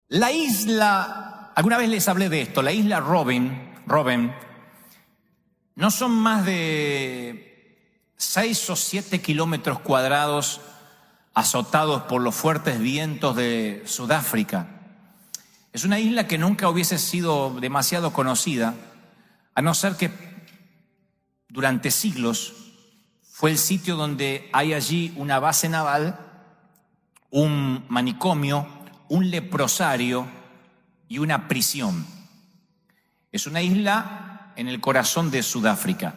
La isla, alguna vez les hablé de esto, la isla Robben, no son más de 6 o 7 kilómetros cuadrados azotados por los fuertes vientos de Sudáfrica. Es una isla que nunca hubiese sido demasiado conocida, a no ser que durante siglos fue el sitio donde hay allí una base naval, un manicomio, un leprosario y una prisión. Es una isla en el corazón de Sudáfrica.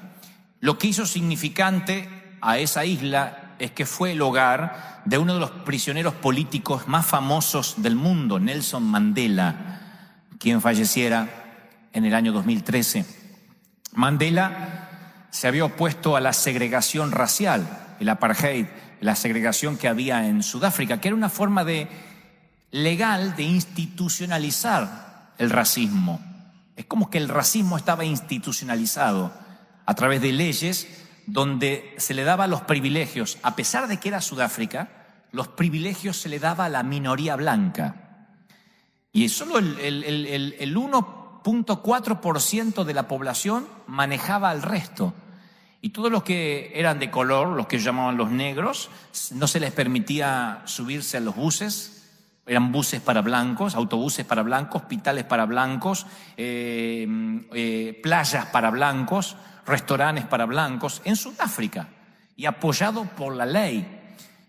Lo que hizo significante a esa isla es que fue el hogar de uno de los prisioneros políticos más famosos del mundo, Nelson Mandela, quien falleciera en el año 2013. Mandela se había opuesto a la segregación racial, el apartheid, la segregación que había en Sudáfrica, que era una forma legal de institucionalizar el racismo. Es como que el racismo estaba institucionalizado a través de leyes donde se le daba los privilegios, a pesar de que era Sudáfrica, los privilegios se le daba a la minoría blanca. Y solo el 1.4% de la población manejaba al resto. Y todos los que eran de color, los que llamaban los negros, no se les permitía subirse a los buses. Eran buses para blancos, autobuses para blancos, hospitales para blancos, playas para blancos, restaurantes para blancos, en Sudáfrica, y apoyado por la ley.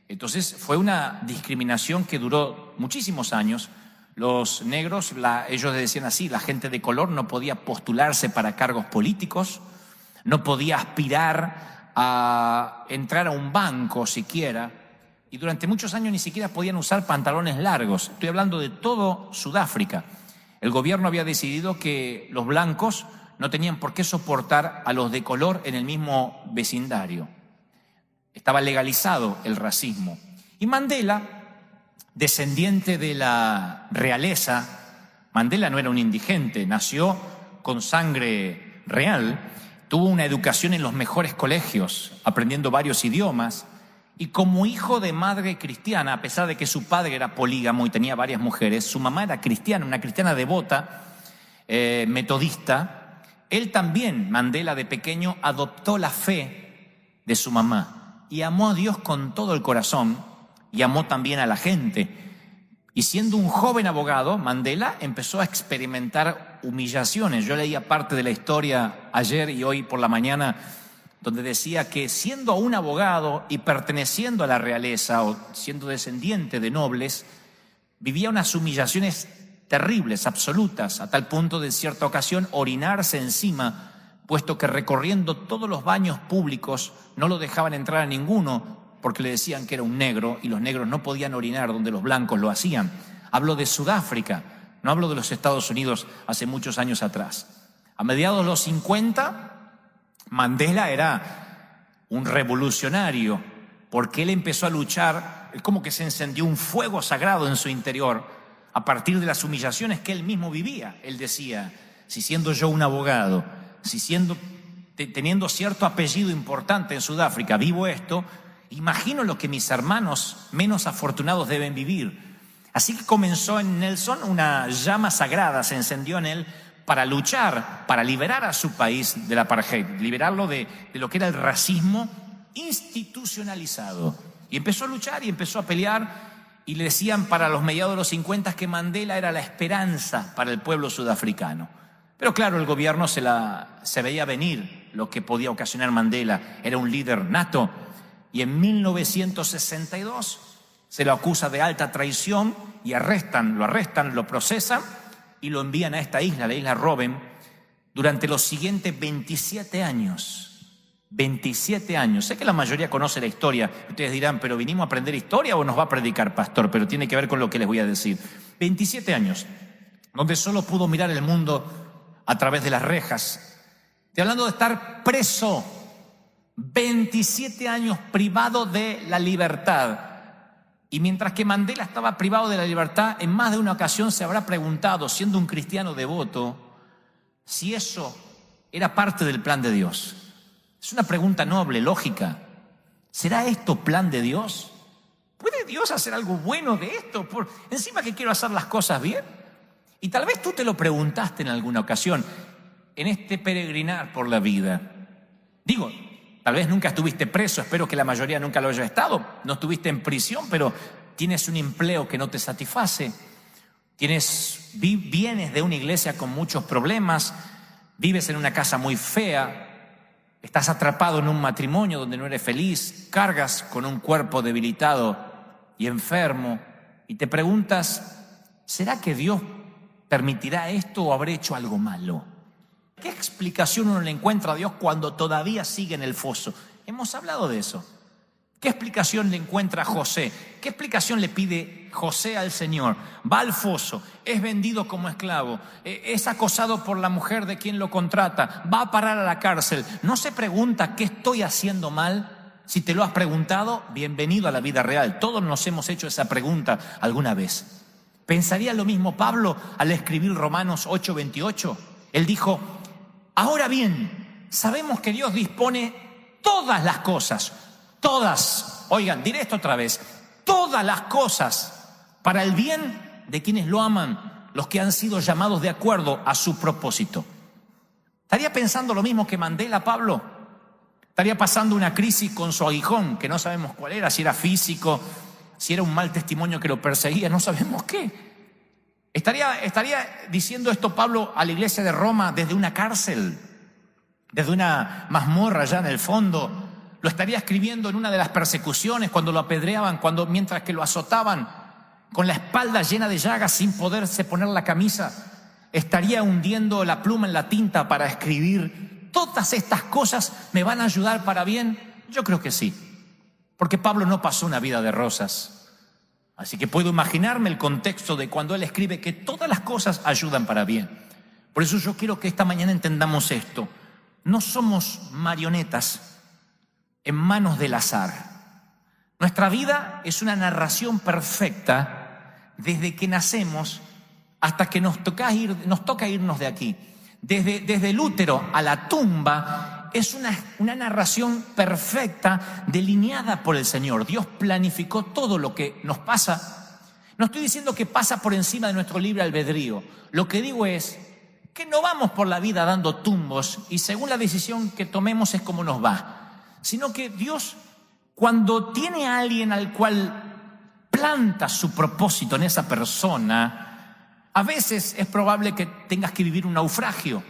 Entonces fue una discriminación que duró muchísimos años. Los negros, ellos decían así, la gente de color no podía postularse para cargos políticos, no podía aspirar a entrar a un banco siquiera, y durante muchos años ni siquiera podían usar pantalones largos. Estoy hablando de todo Sudáfrica. El gobierno había decidido que los blancos no tenían por qué soportar a los de color en el mismo vecindario. Estaba legalizado el racismo. Y Mandela, descendiente de la realeza, Mandela no era un indigente, nació con sangre real, tuvo una educación en los mejores colegios, aprendiendo varios idiomas, y como hijo de madre cristiana, a pesar de que su padre era polígamo y tenía varias mujeres, su mamá era cristiana, una cristiana devota, metodista. Él también, Mandela de pequeño, adoptó la fe de su mamá y amó a Dios con todo el corazón y amó también a la gente. Y siendo un joven abogado, Mandela empezó a experimentar humillaciones. Yo leía parte de la historia ayer y hoy por la mañana, donde decía que siendo un abogado y perteneciendo a la realeza o siendo descendiente de nobles, vivía unas humillaciones terribles, absolutas, a tal punto de en cierta ocasión orinarse encima, puesto que recorriendo todos los baños públicos no lo dejaban entrar a ninguno porque le decían que era un negro y los negros no podían orinar donde los blancos lo hacían. Hablo de Sudáfrica, no hablo de los Estados Unidos hace muchos años atrás. A mediados de los 50, Mandela era un revolucionario porque él empezó a luchar, como que se encendió un fuego sagrado en su interior a partir de las humillaciones que él mismo vivía. Él decía, si siendo yo un abogado, teniendo cierto apellido importante en Sudáfrica, vivo esto, imagino lo que mis hermanos menos afortunados deben vivir. Así que comenzó en Nelson una llama sagrada, se encendió en él para luchar, para liberar a su país del apartheid, liberarlo de lo que era el racismo institucionalizado. Y empezó a luchar y empezó a pelear, y le decían para los mediados de los 50 que Mandela era la esperanza para el pueblo sudafricano. Pero claro, el gobierno se veía venir lo que podía ocasionar Mandela. Era un líder nato, y en 1962 se lo acusa de alta traición y lo arrestan, lo procesan y lo envían a esta isla, la isla Robben, durante los siguientes 27 años. 27 años. Sé que la mayoría conoce la historia. Ustedes dirán, ¿pero vinimos a aprender historia o nos va a predicar, pastor? Pero tiene que ver con lo que les voy a decir. 27 años, donde solo pudo mirar el mundo a través de las rejas. Estoy hablando de estar preso. 27 años privado de la libertad. Y mientras que Mandela estaba privado de la libertad, en más de una ocasión se habrá preguntado, siendo un cristiano devoto, si eso era parte del plan de Dios. Es una pregunta noble, lógica. ¿Será esto plan de Dios? ¿Puede Dios hacer algo bueno de esto? Encima que quiero hacer las cosas bien. Y tal vez tú te lo preguntaste en alguna ocasión, en este peregrinar por la vida. Digo, tal vez nunca estuviste preso, espero que la mayoría nunca lo haya estado. No estuviste en prisión, pero tienes un empleo que no te satisface. Vienes de una iglesia con muchos problemas, vives en una casa muy fea, estás atrapado en un matrimonio donde no eres feliz, cargas con un cuerpo debilitado y enfermo y te preguntas, ¿será que Dios permitirá esto o habré hecho algo malo? ¿Qué explicación uno le encuentra a Dios cuando todavía sigue en el foso? Hemos hablado de eso. ¿Qué explicación le encuentra a José? ¿Qué explicación le pide José al Señor? Va al foso, es vendido como esclavo, es acosado por la mujer de quien lo contrata, va a parar a la cárcel. ¿No se pregunta qué estoy haciendo mal? Si te lo has preguntado, bienvenido a la vida real. Todos nos hemos hecho esa pregunta alguna vez. ¿Pensaría lo mismo Pablo al escribir Romanos 8:28? Él dijo, ahora bien, sabemos que Dios dispone todas las cosas, todas, oigan, diré esto otra vez, todas las cosas para el bien de quienes lo aman, los que han sido llamados de acuerdo a su propósito. ¿Estaría pensando lo mismo que Mandela, Pablo? ¿Estaría pasando una crisis con su aguijón, que no sabemos cuál era, si era físico, si era un mal testimonio que lo perseguía, no sabemos qué? ¿Estaría diciendo esto Pablo a la iglesia de Roma desde una cárcel, desde una mazmorra allá en el fondo? ¿Lo estaría escribiendo en una de las persecuciones cuando lo apedreaban, mientras que lo azotaban, con la espalda llena de llagas sin poderse poner la camisa? ¿Estaría hundiendo la pluma en la tinta para escribir todas estas cosas me van a ayudar para bien? Yo creo que sí, porque Pablo no pasó una vida de rosas. Así que puedo imaginarme el contexto de cuando él escribe que todas las cosas ayudan para bien. Por eso yo quiero que esta mañana entendamos esto. No somos marionetas en manos del azar. Nuestra vida es una narración perfecta desde que nacemos hasta que nos toca irnos de aquí. Desde el útero a la tumba es una narración perfecta delineada por el Señor. Dios planificó todo lo que nos pasa. No estoy diciendo que pasa por encima de nuestro libre albedrío. Lo que digo es que no vamos por la vida dando tumbos y según la decisión que tomemos es como nos va. Sino que Dios, cuando tiene a alguien al cual planta su propósito en esa persona, a veces es probable que tengas que vivir un naufragio,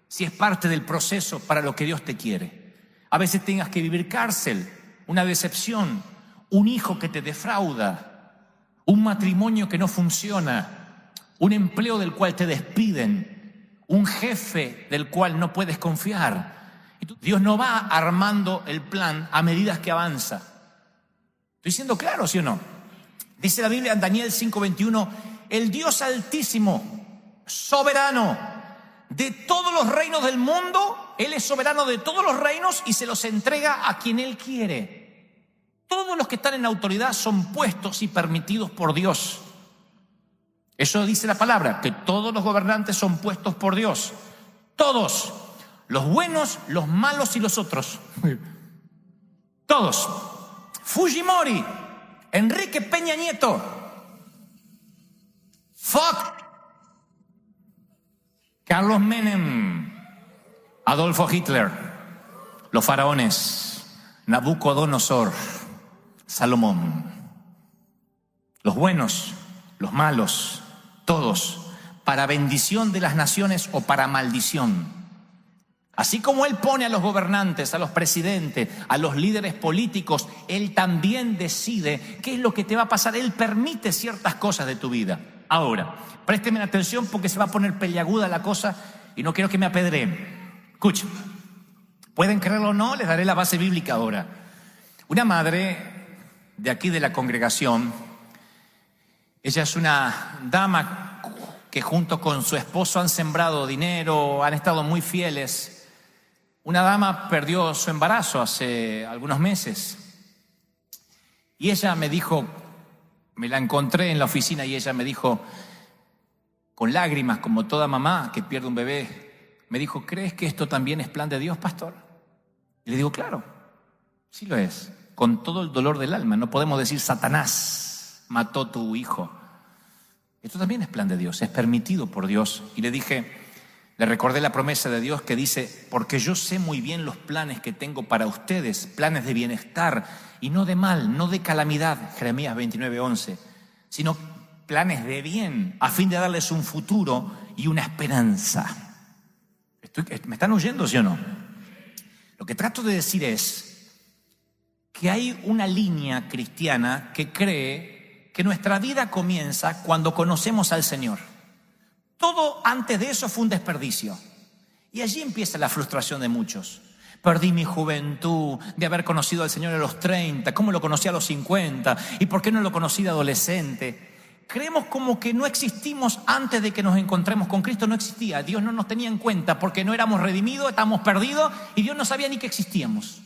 si es parte del proceso para lo que Dios te quiere. A veces tengas que vivir cárcel, una decepción, un hijo que te defrauda, un matrimonio que no funciona, un empleo del cual te despiden, un jefe del cual no puedes confiar. Dios no va armando el plan a medida que avanza. ¿Estoy siendo claro, sí o no? Dice la Biblia en Daniel 5:21, el Dios altísimo, soberano de todos los reinos del mundo, Él es soberano de todos los reinos y se los entrega a quien Él quiere. Todos los que están en autoridad son puestos y permitidos por Dios. Eso dice la palabra, que todos los gobernantes son puestos por Dios. Todos. Los buenos, los malos y los otros. Todos. Fujimori, Enrique Peña Nieto, Carlos Menem, Adolfo Hitler, los faraones, Nabucodonosor, Salomón. Los buenos, los malos, todos, para bendición de las naciones o para maldición. Así como Él pone a los gobernantes, a los presidentes, a los líderes políticos, Él también decide qué es lo que te va a pasar. Él permite ciertas cosas de tu vida. Ahora, présteme atención porque se va a poner peliaguda la cosa y no quiero que me apedreen. Escuchen, pueden creerlo o no, les daré la base bíblica ahora. Una madre de aquí de la congregación, ella es una dama que junto con su esposo han sembrado dinero, han estado muy fieles. Una dama perdió su embarazo hace algunos meses y ella me dijo, me la encontré en la oficina y ella me dijo, con lágrimas como toda mamá que pierde un bebé, me dijo, ¿crees que esto también es plan de Dios, pastor? Y le digo, claro, sí lo es. con todo el dolor del alma. No podemos decir Satanás mató tu hijo. Esto también es plan de Dios, es permitido por Dios. Y le recordé la promesa de Dios que dice: porque yo sé muy bien los planes que tengo para ustedes, planes de bienestar y no de mal, no de calamidad, Jeremías 29:11, sino planes de bien, a fin de darles un futuro y una esperanza. ¿Me están oyendo, sí o no? Lo que trato de decir es que hay una línea cristiana que cree que nuestra vida comienza cuando conocemos al Señor. Todo antes de eso fue un desperdicio. Y allí empieza la frustración de muchos. Perdí mi juventud de haber conocido al Señor a los 30. ¿Cómo lo conocí a los 50? ¿Y por qué no lo conocí de adolescente? Creemos como que no existimos antes de que nos encontremos con Cristo. No existía. Dios no nos tenía en cuenta porque no éramos redimidos, estábamos perdidos y Dios no sabía ni que existíamos.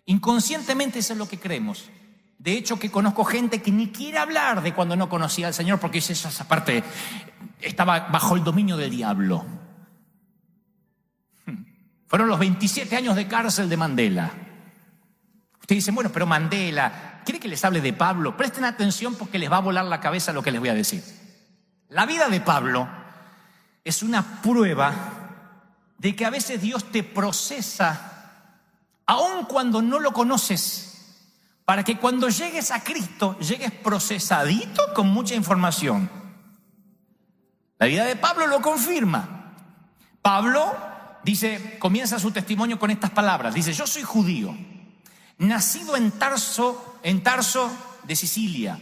Inconscientemente eso es lo que creemos. De hecho, que conozco gente que ni quiere hablar de cuando no conocía al Señor porque dice: esa parte estaba bajo el dominio del diablo. Fueron los 27 años de cárcel de Mandela. Ustedes dicen: bueno, pero Mandela, ¿quiere que les hable de Pablo? Presten atención porque les va a volar la cabeza lo que les voy a decir. La vida de Pablo es una prueba de que a veces Dios te procesa aun cuando no lo conoces, para que cuando llegues a Cristo llegues procesadito con mucha información. La vida de Pablo lo confirma. Pablo dice, comienza su testimonio con estas palabras. Dice: yo soy judío, nacido en Tarso de Sicilia,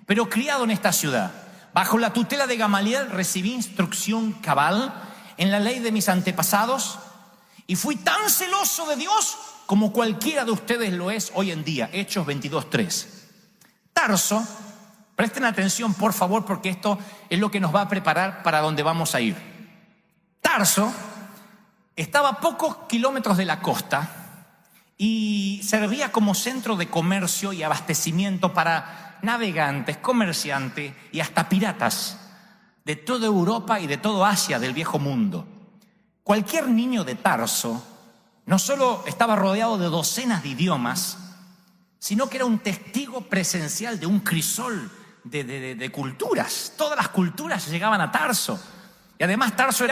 pero criado en esta ciudad. Bajo la tutela de Gamaliel recibí instrucción cabal en la ley de mis antepasados y fui tan celoso de Dios como cualquiera de ustedes lo es hoy en día. Hechos 22:3. Tarso, presten atención por favor, porque esto es lo que nos va a preparar para donde vamos a ir. Tarso estaba a pocos kilómetros de la costa y servía como centro de comercio y abastecimiento para navegantes, comerciantes y hasta piratas de toda Europa y de toda Asia del viejo mundo. Cualquier niño de Tarso no solo estaba rodeado de docenas de idiomas, sino que era un testigo presencial de un crisol de culturas. Todas las culturas llegaban a Tarso. Y además Tarso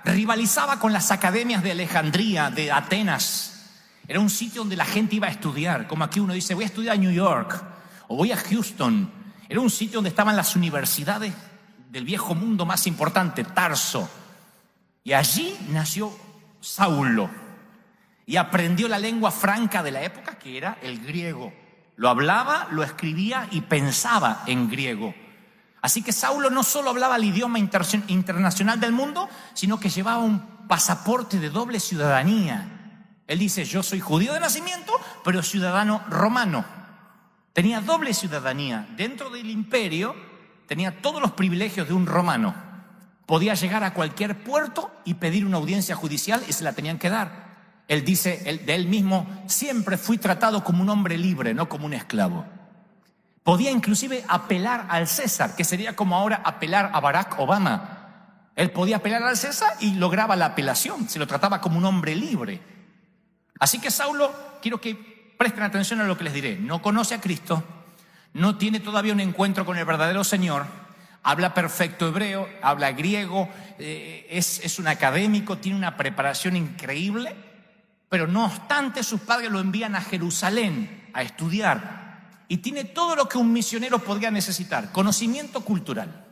rivalizaba con las academias de Alejandría, de Atenas. Era un sitio donde la gente iba a estudiar. Como aquí uno dice: voy a estudiar a New York o voy a Houston. Era un sitio donde estaban las universidades del viejo mundo más importante, Tarso. Y allí nació Saulo. Y aprendió la lengua franca de la época, que era el griego. Lo hablaba, lo escribía y pensaba en griego. Así que Saulo no solo hablaba el idioma internacional del mundo, sino que llevaba un pasaporte de doble ciudadanía. Él dice: yo soy judío de nacimiento, pero ciudadano romano. Tenía doble ciudadanía. Dentro del imperio tenía todos los privilegios de un romano. Podía llegar a cualquier puerto y pedir una audiencia judicial y se la tenían que dar. Él dice de él mismo: siempre fui tratado como un hombre libre, no como un esclavo. Podía inclusive apelar al César, que sería como ahora apelar a Barack Obama. Él podía apelar al César y lograba la apelación, se lo trataba como un hombre libre. Así que Saulo, quiero que presten atención a lo que les diré. No conoce a Cristo, no tiene todavía un encuentro con el verdadero Señor, habla perfecto hebreo, habla griego, es un académico, tiene una preparación increíble. Pero no obstante, sus padres lo envían a Jerusalén a estudiar. Y tiene todo lo que un misionero podría necesitar: conocimiento cultural,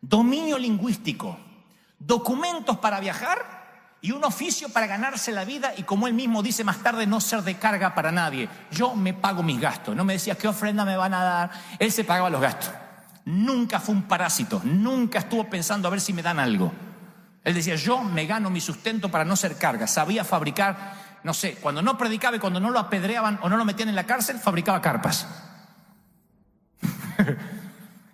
dominio lingüístico, documentos para viajar y un oficio para ganarse la vida. Y como él mismo dice más tarde, no ser de carga para nadie. Yo me pago mis gastos. No me decía qué ofrenda me van a dar. Él se pagaba los gastos. Nunca fue un parásito. Nunca estuvo pensando a ver si me dan algo. Él decía: yo me gano mi sustento para no ser carga. Sabía fabricar, no sé, cuando no predicaba y cuando no lo apedreaban o no lo metían en la cárcel, fabricaba carpas.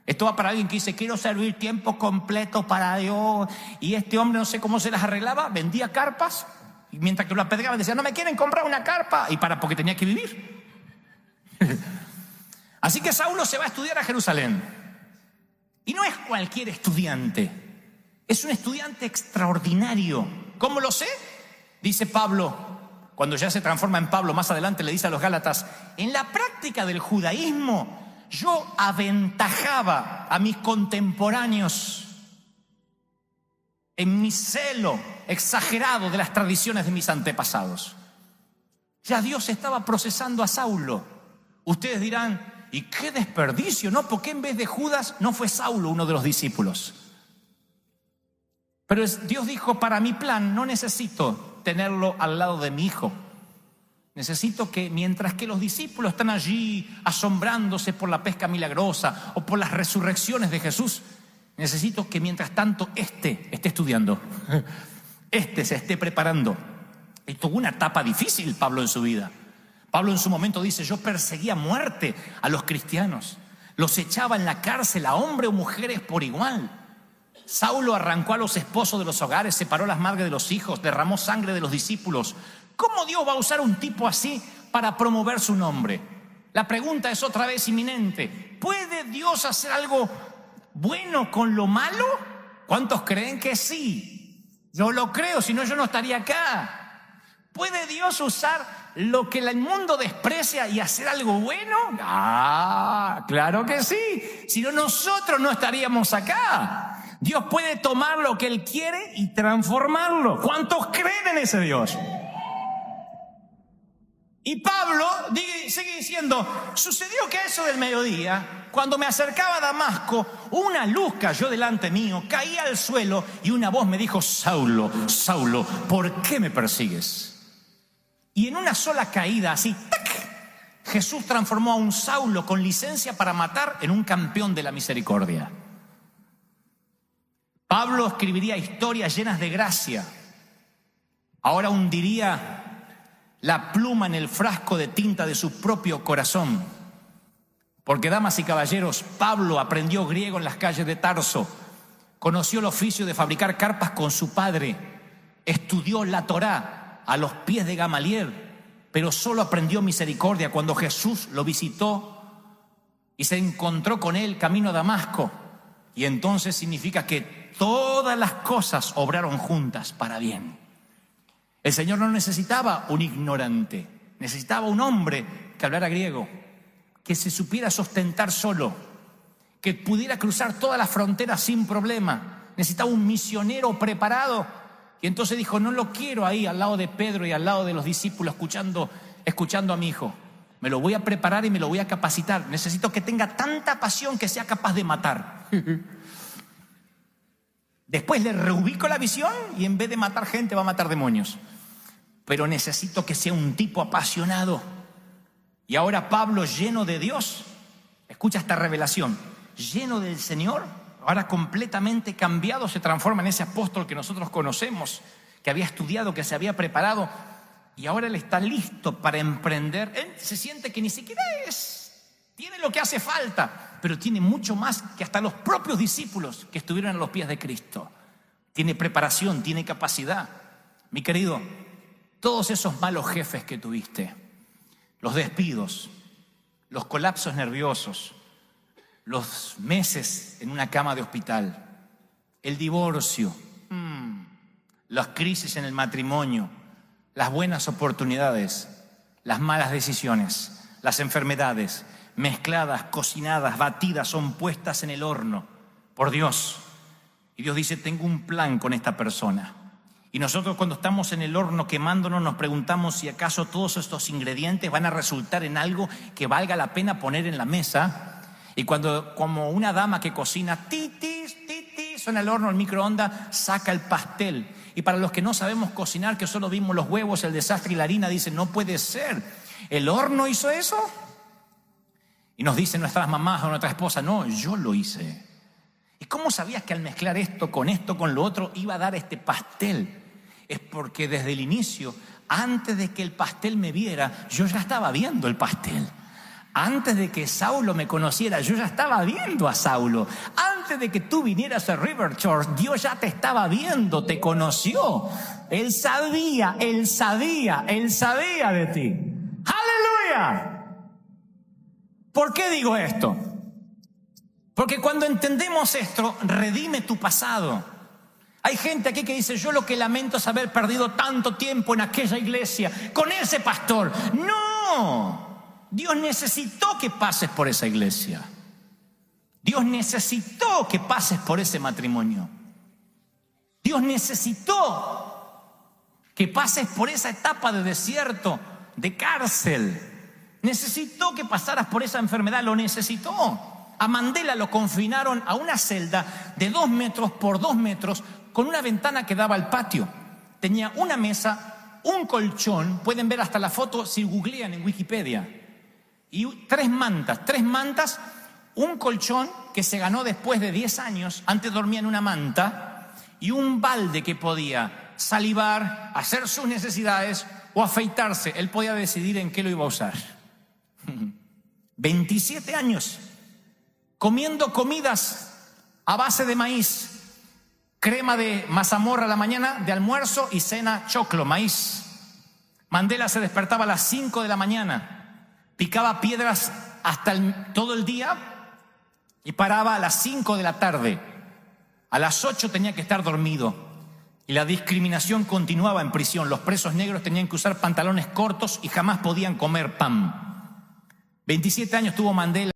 Esto va para alguien que dice: quiero servir tiempo completo para Dios. Y este hombre no sé cómo se las arreglaba, vendía carpas. Y mientras que lo apedreaban decía: no me quieren comprar una carpa. Y porque tenía que vivir. Así que Saulo se va a estudiar a Jerusalén. Y no es cualquier estudiante. Es un estudiante extraordinario. ¿Cómo lo sé? Dice Pablo: cuando ya se transforma en Pablo, más adelante le dice a los Gálatas: en la práctica del judaísmo yo aventajaba a mis contemporáneos en mi celo exagerado de las tradiciones de mis antepasados. Ya Dios estaba procesando a Saulo. Ustedes dirán: ¿y qué desperdicio? ¿No? ¿Por qué en vez de Judas no fue Saulo uno de los discípulos? Pero Dios dijo: para mi plan no necesito tenerlo al lado de mi hijo. Necesito que mientras que los discípulos están allí asombrándose por la pesca milagrosa o por las resurrecciones de Jesús, necesito que mientras tanto esté estudiando, se esté preparando. Y tuvo una etapa difícil Pablo en su vida. Pablo en su momento dice: yo perseguía a muerte a los cristianos, los echaba en la cárcel a hombres o mujeres por igual. Saulo arrancó a los esposos de los hogares, separó las madres de los hijos, derramó sangre de los discípulos. ¿Cómo Dios va a usar un tipo así para promover su nombre? La pregunta es otra vez inminente: ¿puede Dios hacer algo bueno con lo malo? ¿Cuántos creen que sí? Yo lo creo, si no yo no estaría acá. ¿Puede Dios usar lo que el mundo desprecia y hacer algo bueno? Claro que sí. Si no, nosotros no estaríamos acá. Dios puede tomar lo que Él quiere y transformarlo. ¿Cuántos creen en ese Dios? Y Pablo sigue diciendo: sucedió que a eso del mediodía, cuando me acercaba a Damasco, una luz cayó delante mío, caí al suelo y una voz me dijo: Saulo, Saulo, ¿por qué me persigues? Y en una sola caída, así, ¡tac!, Jesús transformó a un Saulo con licencia para matar en un campeón de la misericordia. Pablo escribiría historias llenas de gracia. Ahora hundiría la pluma en el frasco de tinta de su propio corazón. Porque, damas y caballeros, Pablo aprendió griego en las calles de Tarso, conoció el oficio de fabricar carpas con su padre, estudió la Torá a los pies de Gamaliel, pero solo aprendió misericordia cuando Jesús lo visitó y se encontró con él camino a Damasco. Y entonces significa que todas las cosas obraron juntas para bien. El Señor no necesitaba un ignorante, necesitaba un hombre que hablara griego, que se supiera sustentar solo, que pudiera cruzar todas las fronteras sin problema. Necesitaba un misionero preparado. Y entonces dijo: no lo quiero ahí al lado de Pedro y al lado de los discípulos escuchando a mi hijo. Me lo voy a preparar y me lo voy a capacitar. Necesito que tenga tanta pasión que sea capaz de matar. Después le reubico la visión y en vez de matar gente va a matar demonios. Pero necesito que sea un tipo apasionado. Y ahora Pablo, lleno de Dios, escucha esta revelación, lleno del Señor, ahora completamente cambiado, se transforma en ese apóstol que nosotros conocemos, que había estudiado, que se había preparado, y ahora él está listo para emprender. Él se siente que ni siquiera tiene lo que hace falta, pero tiene mucho más que hasta los propios discípulos que estuvieron a los pies de Cristo. Tiene preparación, tiene capacidad. Mi querido, todos esos malos jefes que tuviste, los despidos, los colapsos nerviosos, los meses en una cama de hospital, el divorcio, las crisis en el matrimonio, las buenas oportunidades, las malas decisiones, las enfermedades, mezcladas, cocinadas, batidas, son puestas en el horno por Dios. Y Dios dice: tengo un plan con esta persona. Y nosotros, cuando estamos en el horno quemándonos, nos preguntamos si acaso todos estos ingredientes van a resultar en algo que valga la pena poner en la mesa. Y cuando, como una dama que cocina, titis, suena el horno, el microondas, saca el pastel. Y para los que no sabemos cocinar, que solo vimos los huevos, el desastre y la harina, dicen: no puede ser, ¿el horno hizo eso? Y nos dicen nuestras mamás o nuestra esposa: no, yo lo hice. ¿Y cómo sabías que al mezclar esto, con lo otro, iba a dar este pastel? Es porque desde el inicio, antes de que el pastel me viera, yo ya estaba viendo el pastel. Antes de que Saulo me conociera, yo ya estaba viendo a Saulo. Antes de que tú vinieras a River Church, Dios ya te estaba viendo, te conoció. Él sabía de ti. ¡Aleluya! ¿Por qué digo esto? Porque cuando entendemos esto, redime tu pasado. Hay gente aquí que dice, yo lo que lamento es haber perdido tanto tiempo en aquella iglesia, con ese pastor. No, Dios necesitó que pases por esa iglesia. Dios necesitó que pases por ese matrimonio. Dios necesitó que pases por esa etapa de desierto, de cárcel. Necesitó que pasaras por esa enfermedad, lo necesitó. A Mandela lo confinaron a una celda de 2 metros por 2 metros con una ventana que daba al patio. Tenía una mesa, un colchón, pueden ver hasta la foto si googlean en Wikipedia, y 3 mantas, un colchón que se ganó después de 10 años, antes dormía en una manta, y un balde que podía salivar, hacer sus necesidades o afeitarse. Él podía decidir en qué lo iba a usar. 27 años comiendo comidas a base de maíz, crema de mazamorra a la mañana, de almuerzo, y cena choclo, maíz. Mandela se despertaba a las 5 de la mañana, picaba piedras hasta todo el día y paraba a las 5 de la tarde. A las 8 tenía que estar dormido. Y la discriminación continuaba en prisión. Los presos negros tenían que usar pantalones cortos y jamás podían comer pan. 27 años tuvo Mandela.